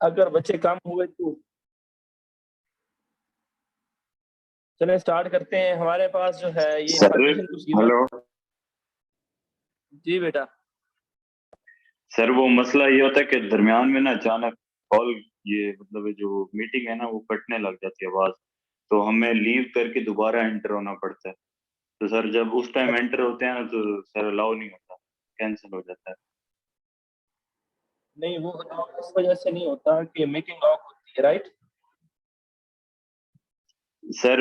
अगर बच्चे कम हुए तो चलें स्टार्ट करते हैं। हमारे पास जो है ये सर इंफॉर्मेशन कुछ गिवन। हेलो जी बेटा। सर, वो मसला ये होता है कि दरमियान में ना अचानक कॉल, ये मतलब ये जो मीटिंग है ना वो कटने लग जाती है आवाज। तो हमें लीव करके दोबारा एंटर होना पड़ता है। तो सर जब उस टाइम एंटर होते हैं ना तो सर अलाउ नहीं होता, कैंसिल हो जाता है। नहीं, वो इस वजह से नहीं होता कि मीटिंग ऑफ होती है, राइट? सर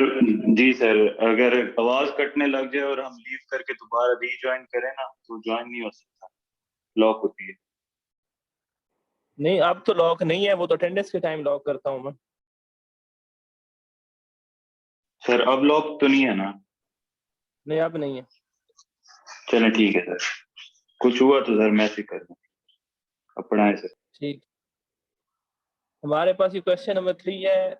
जी सर, अगर आवाज कटने लग जाए और हम लीव करके दोबारा रीज्वाइन करें ना तो ज्वाइन नहीं हो सकता, लॉक होती है। नहीं, अब तो लॉक नहीं है, वो तो अटेंडेंस के टाइम लॉक करता हूँ मैं। सर अब लॉक तो नहीं है ना? नहीं, अब नहीं है। चलें ठीक है सर, कुछ हुआ तो सर मैसेज कर दें। अपना है सर। ठीक। हमारे पास ये क्वेश्चन नंबर 3 है,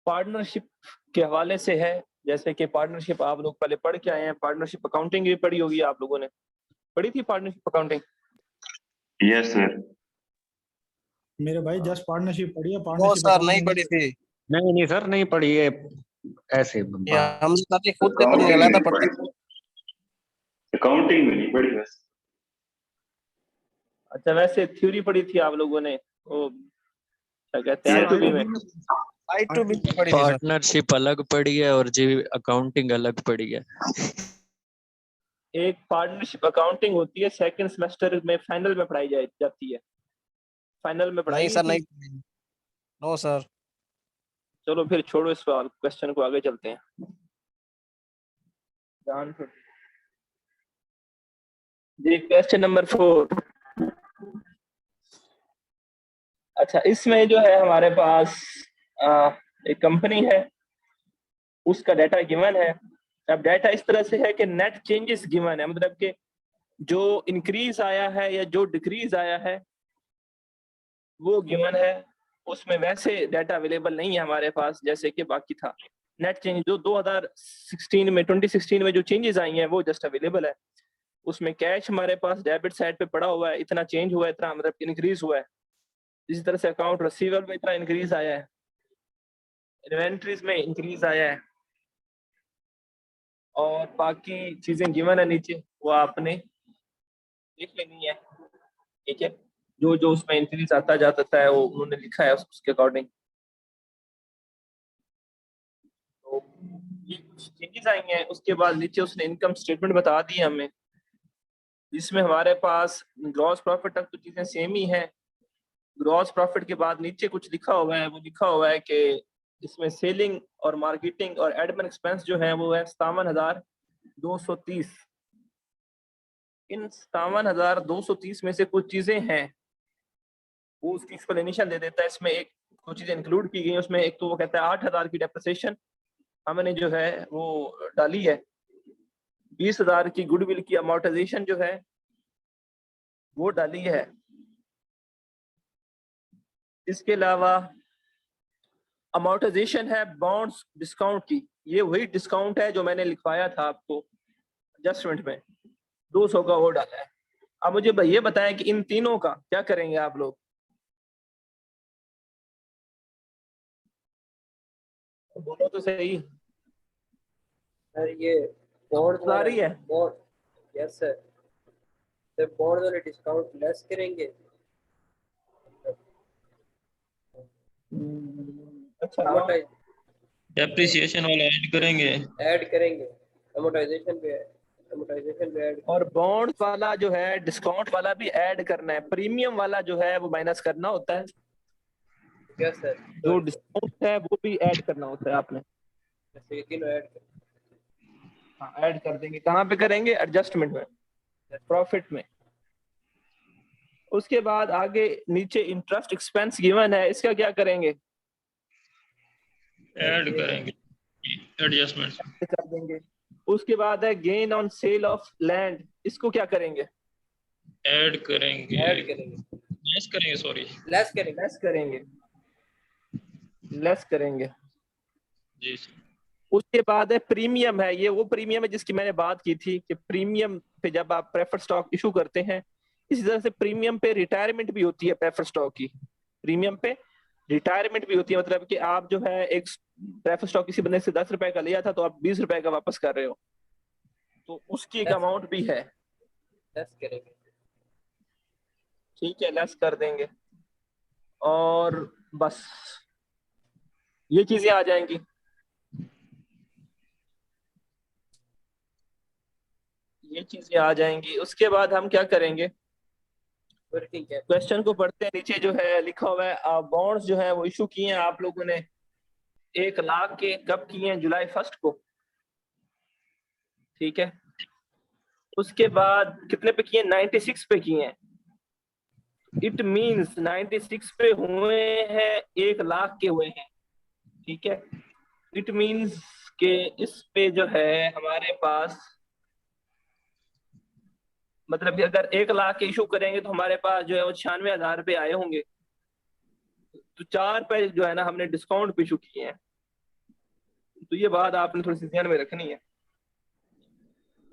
पार्टनरशिप के हवाले से है। जैसे कि पार्टनरशिप आप लोग पहले पढ़ के आए हैं, पार्टनरशिप अकाउंटिंग भी पढ़ी होगी आप लोगों ने। पढ़ी थी पार्टनरशिप अकाउंटिंग? Yes sir. मेरे भाई जस्ट पार्टनरशिप पढ़ी है, वो पार्टनरशिप सर नहीं अकाउंटिंग पड़ी थी। नहीं नहीं सर, नहीं पढ़ी है ऐसे ये हम खाली खुद से पढ़ने अकाउंटिंग लगा में था नहीं पढ़ते। पढ़ी, अकाउंटिंग में नहीं पढ़ी बस। अच्छा, वैसे थ्योरी पढ़ी थी आप लोगों ने, वो क्या कहते हैं, Yes, R2B में? आई टू बी पड़ी थी सर। पार्टनरशिप अलग पड़ी है और जी अकाउंटिंग अलग पड़ी है। एक पार्टनरशिप अकाउंटिंग होती है, सेकंड सेमेस्टर में फाइनल में पढ़ाई जाती है। फाइनल में पढ़ाई नहीं नहीं सर, थी? नहीं। No sir. चलो फिर छोड़ो इस सवाल, क्वेश्चन को आगे चलते हैं। जी, क्वेश्चन नंबर 4। अच्छा, इसमें जो है हमारे पास एक कंपनी है, उसका डाटा गिवन है। अब डाटा इस तरह से है कि नेट चेंजेस गिवन है, मतलब कि जो इंक्रीज आया है या जो डिक्रीज आया है वो गिवन है। उसमें वैसे डाटा अवेलेबल नहीं है हमारे पास जैसे कि बाकी था। नेट चेंज जो 2016 में जो चेंजेस आई हैं वो जस्ट अवेलेबल है। उसमें कैश हमारे पास डेबिट साइड पे पड़ा हुआ है, इतना चेंज हुआ है, इतना मतलब इंक्रीज हुआ है। इसी तरह से अकाउंट रिसीवेबल में इतना इंक्रीज आया है, इन्वेंट्रीज में इंक्रीज आया है, और बाकी चीजें गिवन है नीचे, वो आपने देख लेनी है। ठीक है, जो जो उसमें इंक्रीज आता जाता है वो उन्होंने लिखा है उसके अकॉर्डिंग। तो ये चेंजेस आई हैं। उसके बाद नीचे उसने इनकम स्टेटमेंट बता दी हमें, जिसमें हमारे पास ग्रॉस प्रॉफिट तक तो चीजें सेम ही हैं। ग्रॉस प्रॉफिट के बाद नीचे कुछ लिखा हुआ है, वो लिखा हुआ है कि इसमें सेलिंग और मार्केटिंग और एडमिन एक्सपेंस जो है वो है 57,230। इन 57,230 में से कुछ चीजें हैं, वो उसकी एक्सप्लेनेशन दे देता है। इसमें एक कुछ चीजें इंक्लूड की गई हैं उसमें। एक तो वो कहता है 8,000 की डेप्रिसिएशन हमने जो है वो डाली है। 20,000 की गुडविल की अमोर्टाइजेशन जो है वो डाली है। इसके अलावा अमोर्टाइजेशन है बॉन्ड्स डिस्काउंट की, ये वही डिस्काउंट है जो मैंने लिखवाया था आपको एडजस्टमेंट में, 200 का वो डाला है। अब मुझे ये बताएं कि इन तीनों का क्या करेंगे आप लोग? बोलो तो सही। सर ये बॉन्ड आ रही है? Bond, yes sir. Sir bond वाले डिस्काउंट लेस करेंगे। अच्छा, डेप्रिसिएशन वाला ऐड करेंगे। ऐड करेंगे, अमोर्टाइजेशन पे ऐड। और बॉन्ड वाला जो है डिस्काउंट वाला भी ऐड करना है, प्रीमियम वाला जो है वो माइनस करना होता है, यस सर। जो डिस्काउंट है वो भी ऐड करना होता है आपने। ये तीनों ऐड कर। हाँ, ऐड कर देंगे। कहाँ पे करेंगे? एडजस्टमेंट में, प्रॉफिट में। उसके बाद आगे नीचे इंटरेस्ट एक्सपेंस गिवन है, इसका क्या करेंगे? ऐड करेंगे एडजस्टमेंट। कर देंगे। उसके बाद है gain on sale of land, इसको क्या करेंगे? ऐड करेंगे, ऐड करेंगे, लेस करेंगे, सॉरी लेस करेंगे। लेस करेंगे, लेस करेंगे। जी सर। उसके बाद है प्रीमियम है, ये वो प्रीमियम है जिसकी मैंने बात की थी कि प्रीमियम पे जब आप प्रेफर्ड स्टॉक इशू करते हैं इसी तरह से प्रीमियम पे रिटायरमेंट भी होती है प्रेफर स्टॉक की, प्रीमियम पे रिटायरमेंट भी होती है, मतलब कि आप जो है एक प्रेफर स्टॉक किसी बंदे से 10 रुपए का लिया था तो आप 20 रुपए का वापस कर रहे हो, तो उसकी एक अमाउंट भी है। लेस करेंगे। ठीक है, लेस कर देंगे। और बस ये चीजें आ जाएंगी। ये चीजें आ जाएंगी। उसके बाद हम क्या करेंगे, वर्किंग कैपिटल। क्वेश्चन को पढ़ते हैं। नीचे जो है लिखा हुआ है बॉन्ड्स जो है वो इशू किए हैं आप लोगों ने 1 लाख के, कब किए हैं? जुलाई 1 को। ठीक है, उसके बाद कितने पे किए? 96 पे किए हैं। इट मींस 96 पे हुए हैं, 1 लाख के हुए हैं। ठीक है, इट मींस के इस पे जो है हमारे पास, मतलब कि अगर 1 लाख के इशू करेंगे तो हमारे पास जो है वो 96,000 रुपये आए होंगे। तो 4 पे जो है ना हमने डिस्काउंट पे इशू किए हैं, तो ये बात आपने थोड़ी सी ध्यान में रखनी है।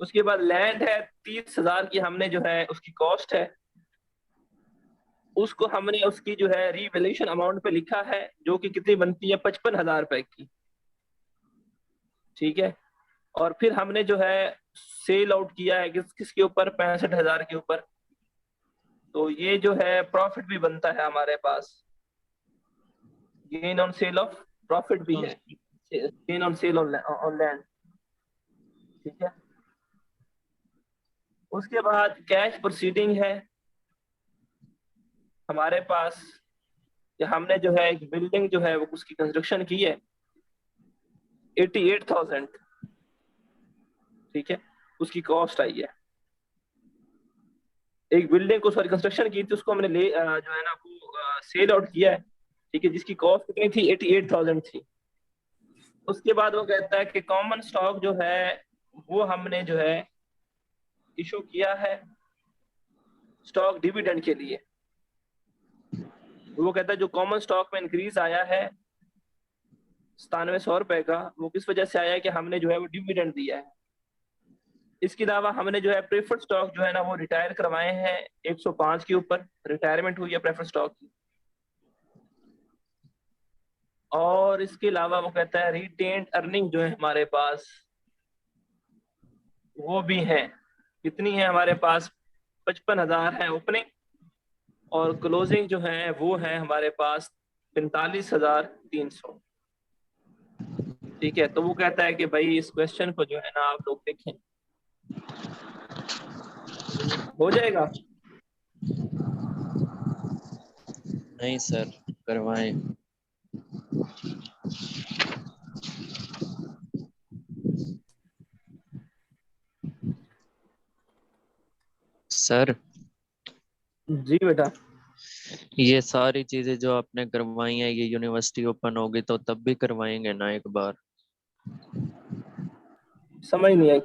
उसके बाद लैंड है 30,000 की, हमने जो है उसकी कॉस्ट है, उसको हमने उसकी जो है रीवैल्यूएशन अमाउंट पे लिखा है, जो कि कितनी बनती है? 55,000 रुपए की। ठीक है, और फिर हमने जो है सेल आउट किया है किसके ऊपर? 65,000 के ऊपर। तो ये जो है प्रॉफिट भी बनता है हमारे पास, gain on sale of, profit भी है, gain on sale on land. ठीक है, उसके बाद कैश प्रोसीडिंग है हमारे पास, कि हमने जो है एक बिल्डिंग जो है वो उसकी कंस्ट्रक्शन की है 88,000। ठीक है, उसकी कॉस्ट आई है। एक बिल्डिंग को सॉरी कंस्ट्रक्शन की थी, उसको हमने जो है ना वो सेल आउट किया है। ठीक है, जिसकी कॉस्ट कितनी थी? 88,000 थी। उसके बाद वो कहता है कि कॉमन स्टॉक जो है वो हमने जो है इशू किया है स्टॉक डिविडेंड के लिए। वो कहता है जो कॉमन स्टॉक में इंक्रीज आया है 9700 रुपए का, वो किस वजह से आया है? कि हमने जो है वो डिविडेंड दिया है। इसके अलावा हमने जो है प्रेफर्ड स्टॉक जो है ना वो रिटायर करवाए हैं 105 के ऊपर, रिटायरमेंट हुई है प्रेफर्ड स्टॉक की। और इसके अलावा वो कहता है रिटेन्ड अर्निंग जो है हमारे पास वो भी है। कितनी है हमारे पास? 55,000 है ओपनिंग, और क्लोजिंग जो है वो है हमारे पास 45,300। ठीक है, तो वो कहता है कि भाई इस क्वेश्चन को जो है ना आप लोग देखें, हो जाएगा? नहीं सर, करवाएं। सर जी बेटा। ये सारी चीजें जो आपने करवाई हैं, ये यूनिवर्सिटी ओपन होगी तो तब भी करवाएंगे ना एक बार? समझ नहीं आई।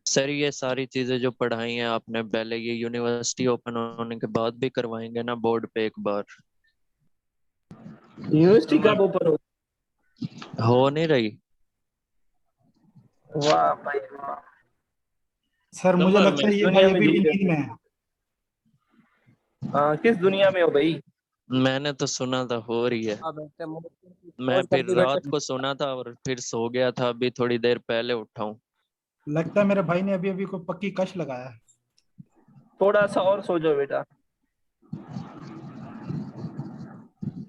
सर ये सारी चीजें जो पढ़ाई हैं आपने पहले, ये यूनिवर्सिटी ओपन होने के बाद भी करवाएंगे ना बोर्ड पे एक बार? यूनिवर्सिटी कब ओपन हो? हो नहीं रही? वाह भाई वाह। सर मुझे नंबर लगता में है ये दुनिया भाई में अभी जी भी रहे नींद में है। हाँ, किस दुनिया में हो भाई? मैंने तो सुना था हो रही है। हाँ बेटे, मैं फोन कर फिर दी रात बेटे। को सुना था और फिर सो गया था, अभी थोड़ी देर पहले उठा हूँ। लगता है मेरे भाई ने अभी अभी कोई पक्की कश लगाया है। थोड़ा सा और सो जाओ बेटा,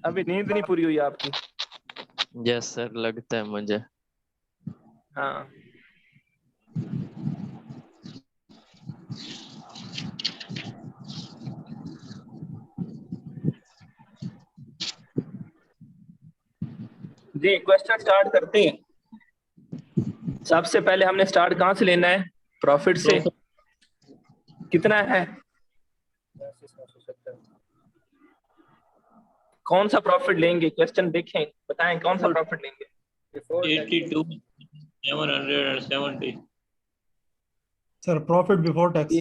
अभी नींद नहीं पूरी हुई आपकी। यस सर, लगता है मुझे। हाँ, जी क्वेश्चन स्टार्ट करते हैं। सबसे पहले हमने स्टार्ट कहाँ से लेना है? प्रॉफिट से। कितना है? 82,770। कौन सा प्रॉफिट लेंगे? क्वेश्चन देखें, बताएं कौन सा प्रॉफिट लेंगे। Before 82,770। Sir profit before tax.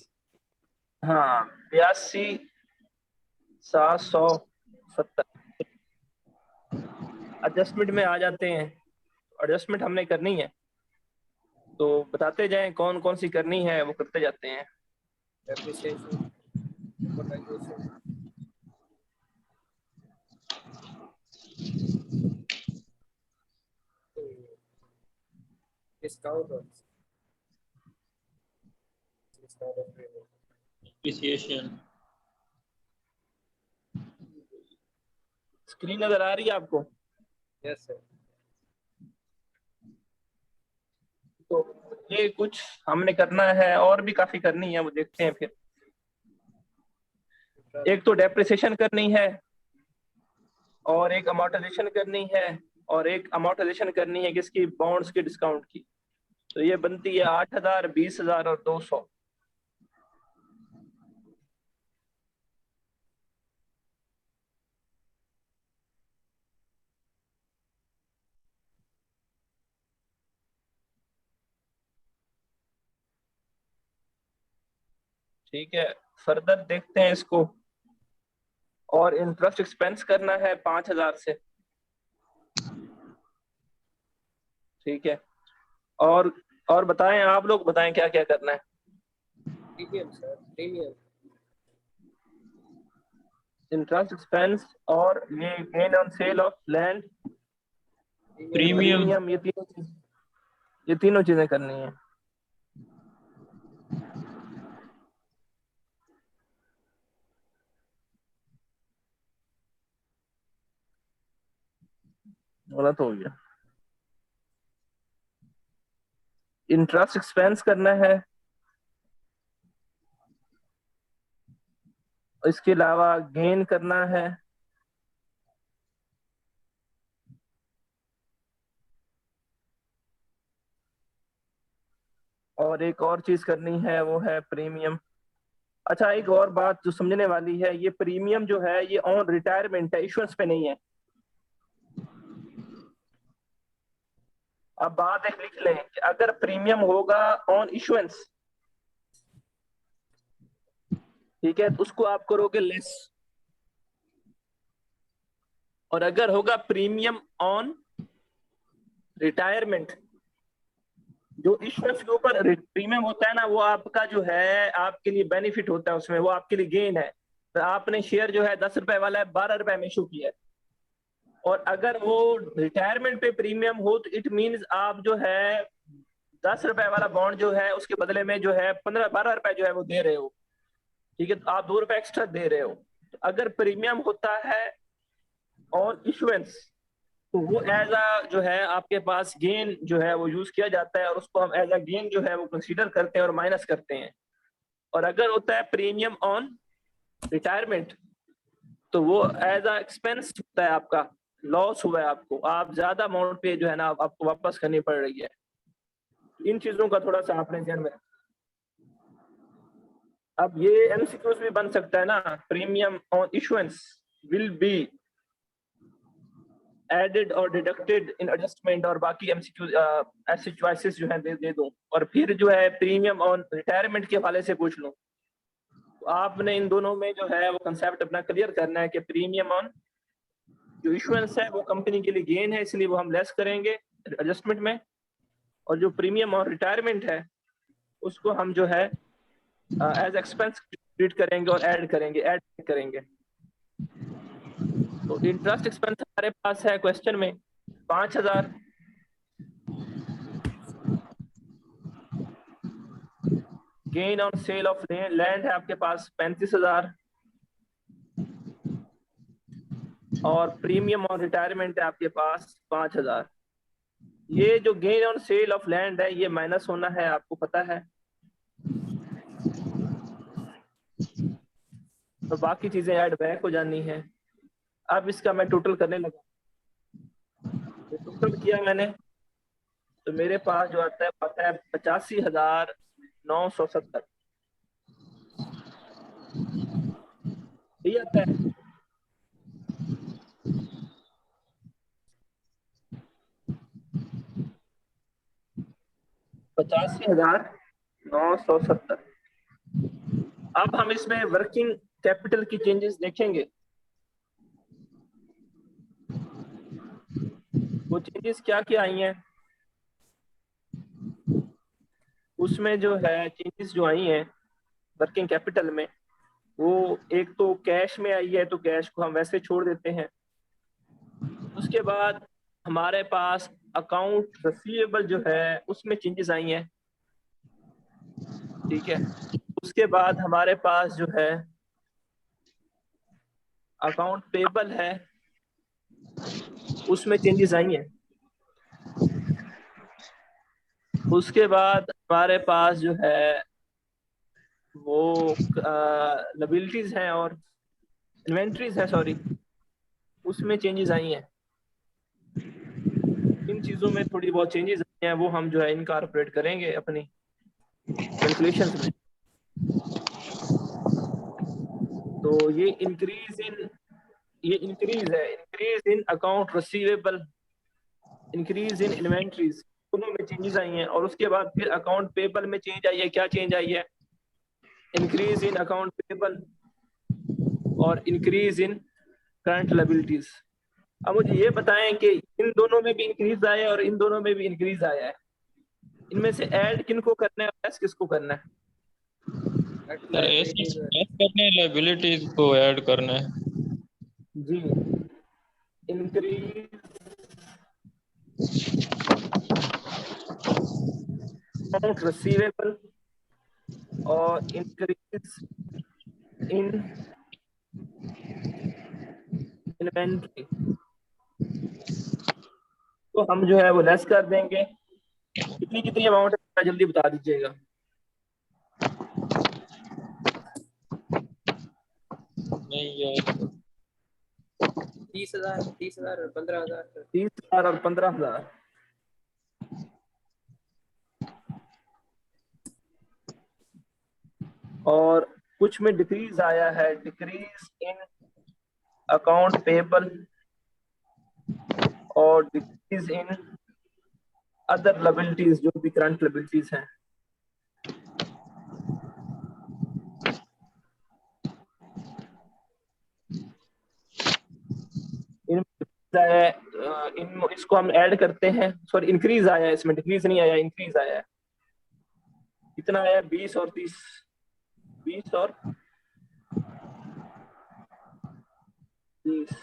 हाँ, 82,770। एडजस्टमेंट में आ जाते हैं, एडजस्टमेंट हमने करनी है तो बताते जाएं कौन कौन सी करनी है, वो करते जाते हैं। Depreciation amortization, discount on discount of premium. Appreciation. Screen नजर आ रही है आपको? Yes, sir. तो ये कुछ हमने करना है, और भी काफी करनी है, वो देखते हैं फिर। एक तो डेप्रिसिएशन करनी है, और एक अमोर्टाइजेशन करनी है, और एक अमोर्टाइजेशन करनी है किसकी? बॉन्ड्स के डिस्काउंट की। तो ये बनती है 8,000, 20,000 और 200। ठीक है, फर्दर देखते हैं इसको। और इंटरेस्ट एक्सपेंस करना है 5,000 से। ठीक है, और बताएं, आप लोग बताएं क्या क्या करना है। Premium, sir. Premium. Interest expense और ये gain on sale of land, Premium. ये तीनों चीजें करनी है। गलत हो गया। इंटरेस्ट एक्सपेंस करना है, इसके अलावा गेन करना है, और एक और चीज करनी है, वो है प्रीमियम। अच्छा, एक और बात जो समझने वाली है, ये प्रीमियम जो है ये ऑन रिटायरमेंट है, इश्यूएंस पे नहीं है। अब बात एक लिख लें कि अगर प्रीमियम होगा ऑन इश्यूएंस, ठीक है, तो उसको आप करोगे लेस। और अगर होगा प्रीमियम ऑन रिटायरमेंट, जो इश्यूएंस के ऊपर प्रीमियम होता है ना, वो आपका जो है आपके लिए बेनिफिट होता है, उसमें वो आपके लिए गेन है। तो आपने शेयर जो है 10 रुपए वाला है 12 रुपए में इशू किया है। और अगर वो रिटायरमेंट पे प्रीमियम हो तो इट मींस आप जो है 10 रुपए वाला बॉन्ड जो है उसके बदले में जो है 15-12 रुपए जो है वो दे रहे हो। ठीक है, तो आप 2 रुपए एक्स्ट्रा दे रहे हो। तो अगर प्रीमियम होता है ऑन इशुएंस, तो वो एज अ जो है आपके पास गेन जो है वो यूज किया जाता है, और उसको हम एज अ गेन जो है वो कंसीडर करते हैं और माइनस करते हैं। और अगर होता है प्रीमियम ऑन रिटायरमेंट, तो वो एज अ एक्सपेंस होता है, आपका लॉस हुआ है, आपको आप ज्यादा अमाउंट पे जो है ना आपको वापस करनी पड़ रही है। इन चीजों का थोड़ा सा आपने ध्यान में। अब ये एमसीक्यूज भी बन सकता है ना, premium on issuance will be added और डिडक्टेड इन एडजस्टमेंट, और बाकी एमसीक्यूज ऐसे चॉइसेस जो है दे दूं, और फिर जो है प्रीमियम ऑन रिटायरमेंट के हवाले से पूछ लूं। तो आपने इन दोनों में जो है वो कंसेप्ट अपना क्लियर करना है कि प्रीमियम ऑन जो इशुएंस है वो कंपनी के लिए गेन है, इसलिए वो हम लेस करेंगे एडजस्टमेंट में, और जो प्रीमियम ऑन रिटायरमेंट है उसको हम जो है एज एक्सपेंस ट्रीट करेंगे और ऐड करेंगे। तो इंटरेस्ट एक्सपेंस हमारे पास है क्वेश्चन में 5,000, gain on sale of land है आपके पास 35,000, और प्रीमियम ऑन रिटायरमेंट है आपके पास 5,000। ये जो gain on sale of land है ये माइनस होना है, आपको पता है, तो बाकी चीजें ऐड बैक हो जानी है। अब इसका मैं टोटल करने लगा, तो टोटल किया मैंने, तो मेरे पास जो आता है 85,970 ये आता है। 85,970। अब हम इसमें वर्किंग कैपिटल की चेंजेस देखेंगे। वो चेंजेस क्या क्या आई हैं, उसमें जो है चेंजेस जो आई हैं वर्किंग कैपिटल में, वो एक तो कैश में आई है तो कैश को हम वैसे छोड़ देते हैं। उसके बाद हमारे पास अकाउंट रिसीवेबल जो है उसमें चेंजेस आई हैं, ठीक है। उसके बाद हमारे पास जो है अकाउंट पेबल है, उसमें चेंजेस आई हैं। उसके बाद हमारे पास जो है वो लायबिलिटीज हैं और इन्वेंट्रीज है, सॉरी, उसमें चेंजेस आई हैं। इन चीज़ों में थोड़ी बहुत चेंजेस आई हैं, वो हम जो है इनकॉर्पोरेट करेंगे अपनी कैलकुलेशंस में। तो ये इंक्रीज है, increase in account receivable, increase in inventories, दोनों में चेंजेस आई हैं। और उसके बाद फिर अकाउंट पेबल में चेंज आई है। क्या चेंज आई है? इंक्रीज इन अकाउंट पेबल और इंक्रीज इन करंट लायबिलिटीज। अब मुझे ये बताएं कि इन दोनों में भी इंक्रीज आया है और इन दोनों में भी इंक्रीज आया है, इनमें से ऐड किनको करना है और लेस किसको करना है? सर एसेट्स लेस करने हैं, लायबिलिटीज को ऐड करना है। जी, इंक्रीज अकाउंट रिसीवेबल और इंक्रीज इन इन्वेंट्री, तो हम जो है वो लेस कर देंगे। कितनी कितनी अमाउंट है जल्दी बता दीजिएगा। नहीं यार 30,000 और 15,000। 30,000 और 15,000। और कुछ में डिक्रीज आया है, डिक्रीज इन अकाउंट पेबल और डिक्रीज इन अदर लायबिलिटीज, जो भी करंट लायबिलिटीज हैं। इसको हम ऐड करते हैं। सॉरी, इंक्रीज आया है, इसमें डिक्रीज नहीं आया, इंक्रीज आया है। कितना आया? 20 और 30, 20 और 30।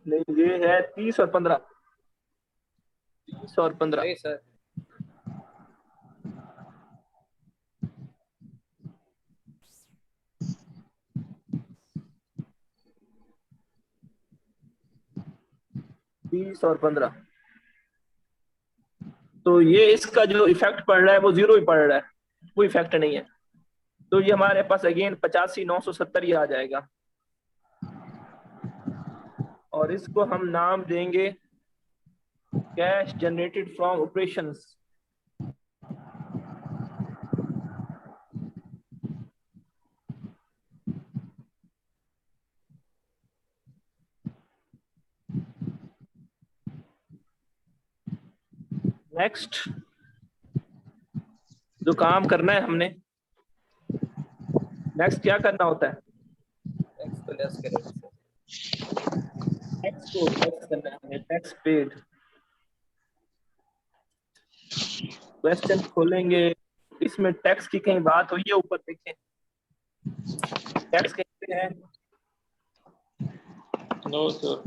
नहीं, ये है 30 और 15, 30 और 15। नहीं सर, तीस और 15। तो ये इसका जो इफेक्ट पड़ रहा है वो जीरो ही पड़ रहा है, कोई इफेक्ट नहीं है। तो ये हमारे पास अगेन 85,970 ही आ जाएगा। और इसको हम नाम देंगे cash generated from operations. Next जो काम करना है हमने, नेक्स्ट क्या करना होता है? टैक्स को लेस करेंगे सर। टैक्स को लेस करना है हमें, टैक्स पेड। क्वेश्चन खोलेंगे, इसमें टैक्स की कहीं बात हुई है? ऊपर देखें, टैक्स कहीं पे है? No sir.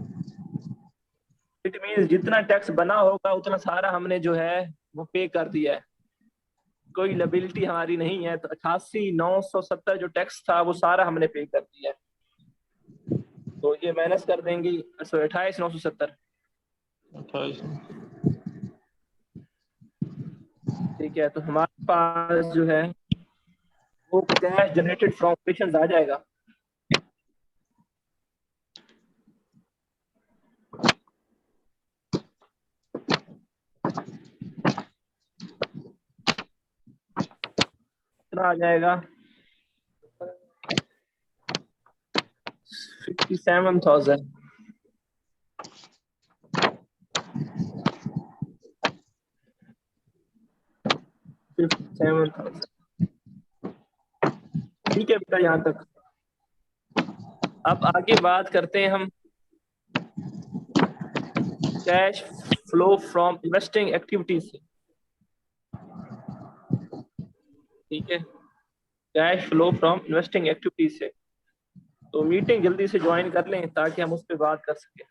इट मींस जितना टैक्स बना होगा उतना सारा हमने जो है वो पे कर दिया है, कोई लायबिलिटी हमारी नहीं है। तो 88,970 जो टैक्स था वो सारा हमने पे कर दिया है। तो ये माइनस कर देंगे, 28,970। 28। ठीक है, तो हमारे पास जो है वो कैश जनरेटेड फ्रॉम ऑपरेशंस आ जाएगा। कितना आ जाएगा? 57,000। ठीक है बेटा, यहाँ तक। अब आगे बात करते हैं हम cash flow from investing activities से। ठीक है, cash flow from investing activities से। तो मीटिंग जल्दी से ज्वाइन कर लें ताकि हम उस पर बात कर सकें।